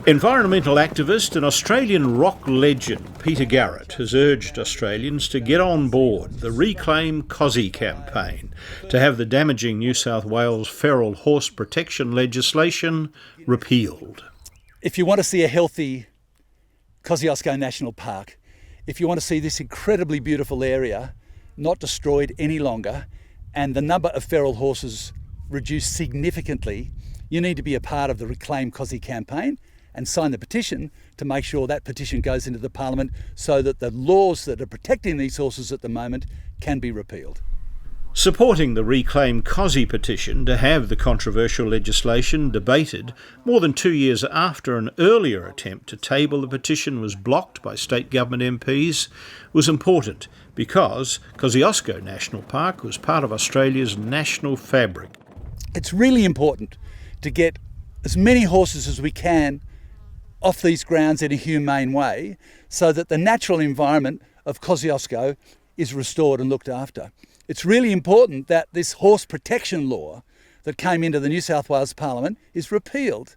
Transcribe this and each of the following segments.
Environmental activist and Australian rock legend Peter Garrett has urged Australians to get on board the Reclaim Kosci campaign to have the damaging New South Wales feral horse protection legislation repealed. If you want to see a healthy Kosciuszko National Park, if you want to see this incredibly beautiful area not destroyed any longer and the number of feral horses reduced significantly, you need to be a part of the Reclaim Kosci campaign and sign the petition to make sure that petition goes into the Parliament so that the laws that are protecting these horses at the moment can be repealed. Supporting the Reclaim Kosci petition to have the controversial legislation debated more than 2 years after an earlier attempt to table the petition was blocked by state government MPs was important because Kosciuszko National Park was part of Australia's national fabric. It's really important to get as many horses as we can off these grounds in a humane way so that the natural environment of Kosciuszko is restored and looked after. It's really important that this horse protection law that came into the New South Wales Parliament is repealed.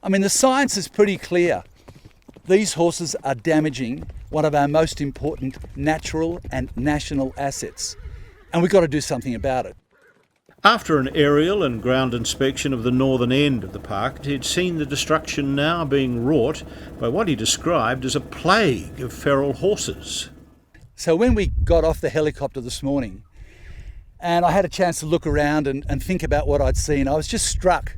I mean, the science is pretty clear. These horses are damaging one of our most important natural and national assets, and we've got to do something about it. After an aerial and ground inspection of the northern end of the park, he'd seen the destruction now being wrought by what he described as a plague of feral horses. So when we got off the helicopter this morning and I had a chance to look around and think about what I'd seen, I was just struck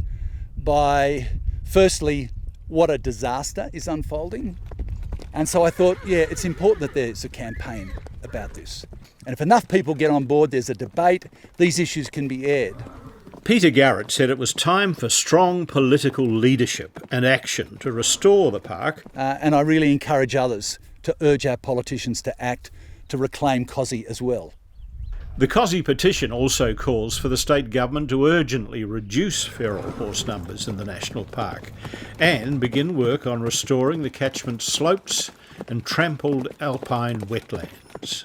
by, firstly, what a disaster is unfolding. And so I thought, yeah, it's important that there's a campaign about this. And if enough people get on board, there's a debate, these issues can be aired. Peter Garrett said it was time for strong political leadership and action to restore the park. And I really encourage others to urge our politicians to act to reclaim Kosci as well. The Kosci petition also calls for the state government to urgently reduce feral horse numbers in the national park and begin work on restoring the catchment slopes and trampled alpine wetlands.